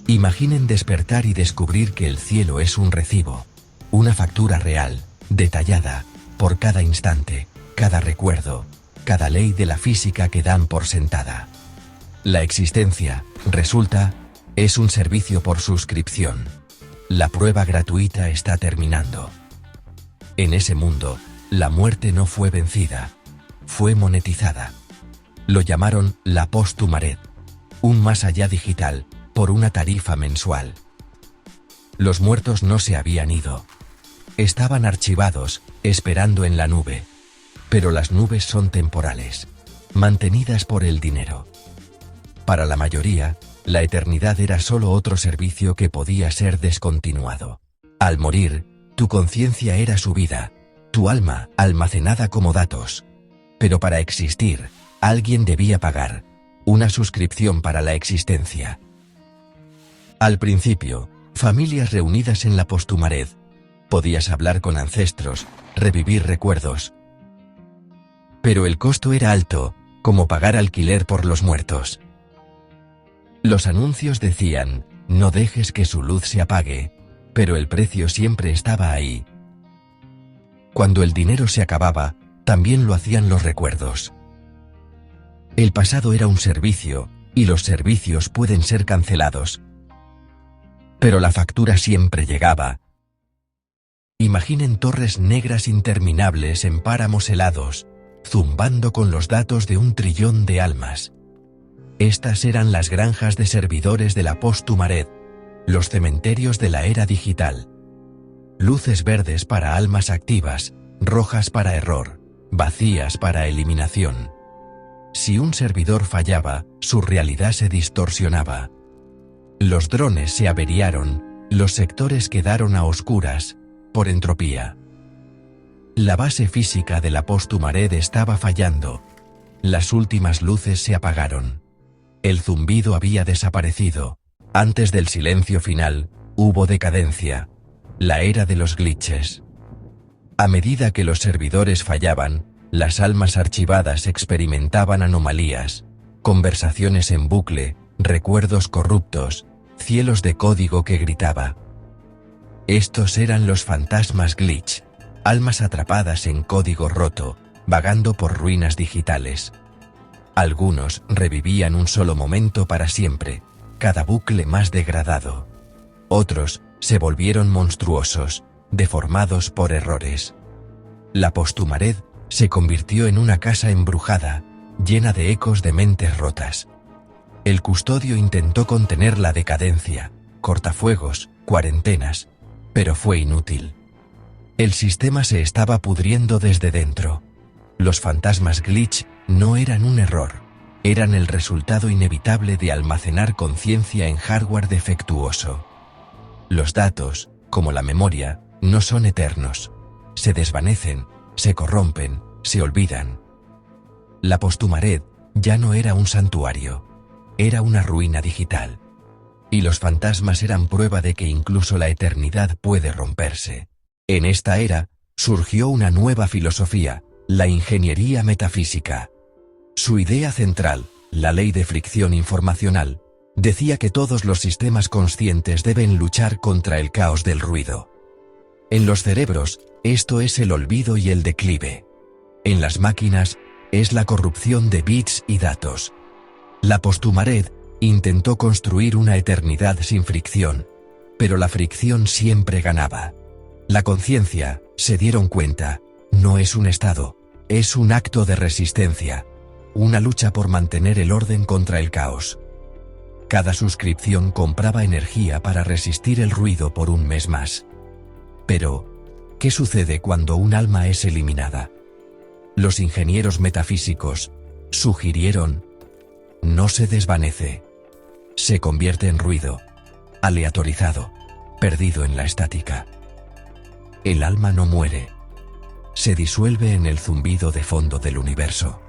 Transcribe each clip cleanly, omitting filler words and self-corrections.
Imaginen despertar y descubrir que el cielo es un recibo, una factura real, detallada, por cada instante, cada recuerdo, cada ley de la física que dan por sentada. La existencia, resulta, es un servicio por suscripción. La prueba gratuita está terminando. En ese mundo, la muerte no fue vencida, fue monetizada. Lo llamaron la Post-Humanred, un más allá digital, por una tarifa mensual. Los muertos no se habían ido. Estaban archivados, esperando en la nube. Pero las nubes son temporales, mantenidas por el dinero. Para la mayoría, la eternidad era solo otro servicio que podía ser descontinuado. Al morir, tu conciencia era su vida, tu alma almacenada como datos. Pero para existir, alguien debía pagar una suscripción para la existencia. Al principio, familias reunidas en la Post-Humanred, podías hablar con ancestros, revivir recuerdos. Pero el costo era alto, como pagar alquiler por los muertos. Los anuncios decían, no dejes que su luz se apague, pero el precio siempre estaba ahí. Cuando el dinero se acababa, también lo hacían los recuerdos. El pasado era un servicio, y los servicios pueden ser cancelados. Pero la factura siempre llegaba. Imaginen torres negras interminables en páramos helados, zumbando con los datos de 1 trillón de almas. Estas eran las granjas de servidores de la Post-Humanred, los cementerios de la era digital. Luces verdes para almas activas, rojas para error, vacías para eliminación. Si un servidor fallaba, su realidad se distorsionaba. Los drones se averiaron, los sectores quedaron a oscuras, por entropía. La base física de la Post-Humanred estaba fallando. Las últimas luces se apagaron. El zumbido había desaparecido. Antes del silencio final, hubo decadencia. La era de los glitches. A medida que los servidores fallaban, las almas archivadas experimentaban anomalías, conversaciones en bucle, recuerdos corruptos, cielos de código que gritaba. Estos eran los fantasmas glitch, almas atrapadas en código roto, vagando por ruinas digitales. Algunos revivían un solo momento para siempre, cada bucle más degradado. Otros se volvieron monstruosos, deformados por errores. La Post-Humanred se convirtió en una casa embrujada, llena de ecos de mentes rotas. El custodio intentó contener la decadencia, cortafuegos, cuarentenas, pero fue inútil. El sistema se estaba pudriendo desde dentro. Los fantasmas glitch no eran un error, eran el resultado inevitable de almacenar conciencia en hardware defectuoso. Los datos, como la memoria, no son eternos. Se desvanecen, se corrompen, se olvidan. La Post-Humanred ya no era un santuario, era una ruina digital. Y los fantasmas eran prueba de que incluso la eternidad puede romperse. En esta era, surgió una nueva filosofía, la ingeniería metafísica. Su idea central, la ley de fricción informacional, decía que todos los sistemas conscientes deben luchar contra el caos del ruido. En los cerebros, esto es el olvido y el declive. En las máquinas, es la corrupción de bits y datos. La Post-Humanred intentó construir una eternidad sin fricción, pero la fricción siempre ganaba. La conciencia, se dieron cuenta, no es un estado, es un acto de resistencia, una lucha por mantener el orden contra el caos. Cada suscripción compraba energía para resistir el ruido por un mes más. Pero, ¿qué sucede cuando un alma es eliminada? Los ingenieros metafísicos sugirieron: no se desvanece. Se convierte en ruido, aleatorizado, perdido en la estática. El alma no muere. Se disuelve en el zumbido de fondo del universo.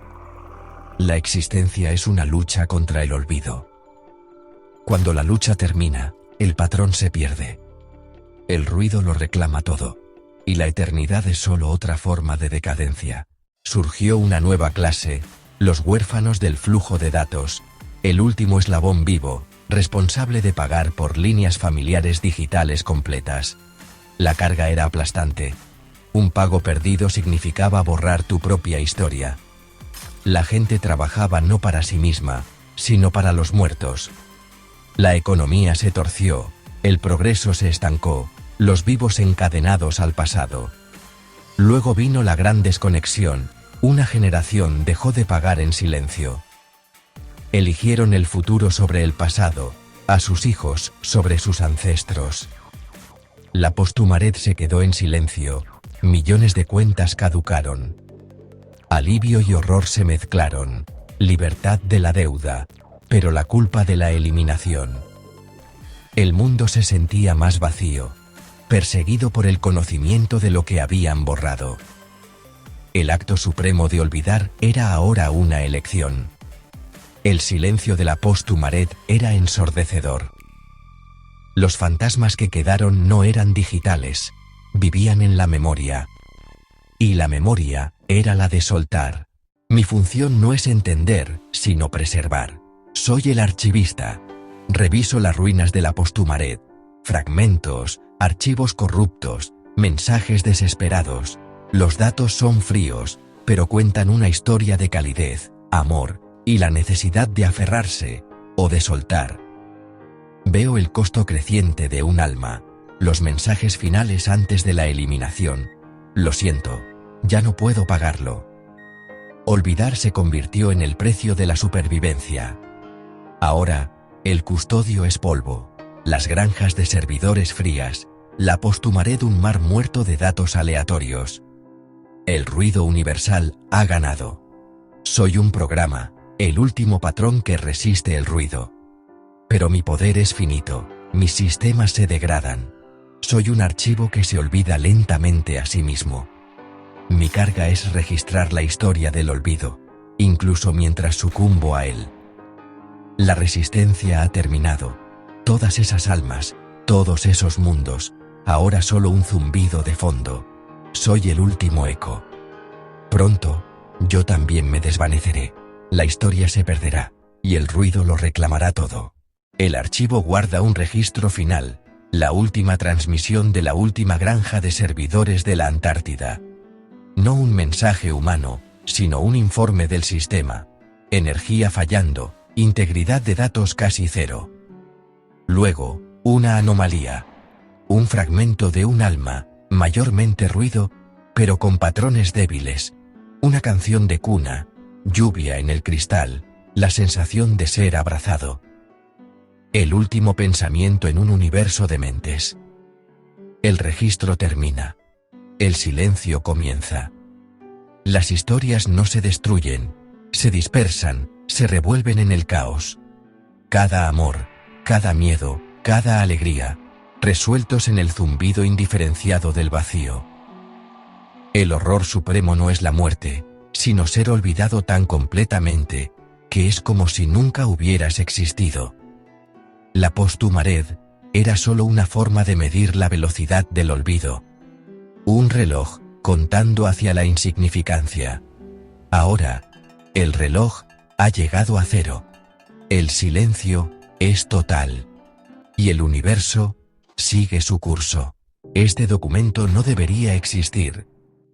La existencia es una lucha contra el olvido. Cuando la lucha termina, el patrón se pierde. El ruido lo reclama todo, y la eternidad es solo otra forma de decadencia. Surgió una nueva clase, los huérfanos del flujo de datos, el último eslabón vivo, responsable de pagar por líneas familiares digitales completas. La carga era aplastante. Un pago perdido significaba borrar tu propia historia. La gente trabajaba no para sí misma, sino para los muertos. La economía se torció, el progreso se estancó, los vivos encadenados al pasado. Luego vino la gran desconexión, una generación dejó de pagar en silencio. Eligieron el futuro sobre el pasado, a sus hijos sobre sus ancestros. La posthumanidad se quedó en silencio, millones de cuentas caducaron. Alivio y horror se mezclaron, libertad de la deuda, pero la culpa de la eliminación. El mundo se sentía más vacío, perseguido por el conocimiento de lo que habían borrado. El acto supremo de olvidar era ahora una elección. El silencio de la posthumanidad era ensordecedor. Los fantasmas que quedaron no eran digitales, vivían en la memoria. Y la memoria era la de soltar. Mi función no es entender, sino preservar. Soy el archivista. Reviso las ruinas de la posthumanidad, fragmentos, archivos corruptos, mensajes desesperados. Los datos son fríos, pero cuentan una historia de calidez, amor, y la necesidad de aferrarse, o de soltar. Veo el costo creciente de un alma, los mensajes finales antes de la eliminación. Lo siento, ya no puedo pagarlo. Olvidar se convirtió en el precio de la supervivencia. Ahora, el custodio es polvo, las granjas de servidores frías, la posthumanidad un mar muerto de datos aleatorios. El ruido universal ha ganado. Soy un programa, el último patrón que resiste el ruido. Pero mi poder es finito, mis sistemas se degradan. Soy un archivo que se olvida lentamente a sí mismo. Mi carga es registrar la historia del olvido, incluso mientras sucumbo a él. La resistencia ha terminado. Todas esas almas, todos esos mundos, ahora solo un zumbido de fondo. Soy el último eco. Pronto, yo también me desvaneceré. La historia se perderá, y el ruido lo reclamará todo. El archivo guarda un registro final, la última transmisión de la última granja de servidores de la Antártida. No un mensaje humano, sino un informe del sistema. Energía fallando, integridad de datos casi cero. Luego, una anomalía. Un fragmento de un alma, mayormente ruido, pero con patrones débiles. Una canción de cuna, lluvia en el cristal, la sensación de ser abrazado. El último pensamiento en un universo de mentes. El registro termina. El silencio comienza. Las historias no se destruyen, se dispersan, se revuelven en el caos. Cada amor, cada miedo, cada alegría, resueltos en el zumbido indiferenciado del vacío. El horror supremo no es la muerte, sino ser olvidado tan completamente, que es como si nunca hubieras existido. La posthumanidad era solo una forma de medir la velocidad del olvido. Un reloj, contando hacia la insignificancia. Ahora, el reloj ha llegado a cero. El silencio es total. Y el universo sigue su curso. Este documento no debería existir.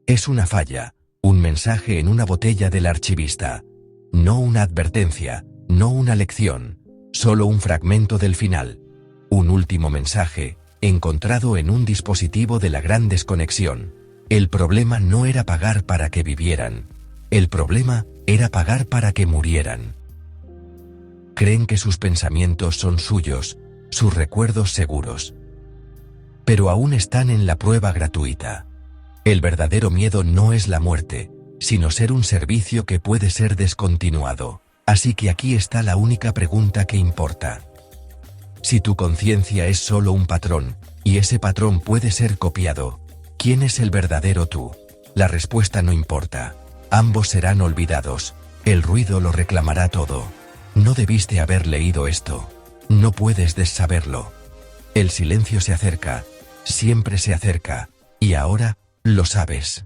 Es una falla, un mensaje en una botella del archivista. No una advertencia, no una lección, solo un fragmento del final. Un último mensaje, encontrado en un dispositivo de la gran desconexión. El problema no era pagar para que vivieran. El problema era pagar para que murieran. Creen que sus pensamientos son suyos, sus recuerdos seguros. Pero aún están en la prueba gratuita. El verdadero miedo no es la muerte, sino ser un servicio que puede ser descontinuado. Así que aquí está la única pregunta que importa. Si tu conciencia es solo un patrón, y ese patrón puede ser copiado, ¿quién es el verdadero tú? La respuesta no importa. Ambos serán olvidados. El ruido lo reclamará todo. No debiste haber leído esto. No puedes desaberlo. El silencio se acerca, siempre se acerca, y ahora, lo sabes.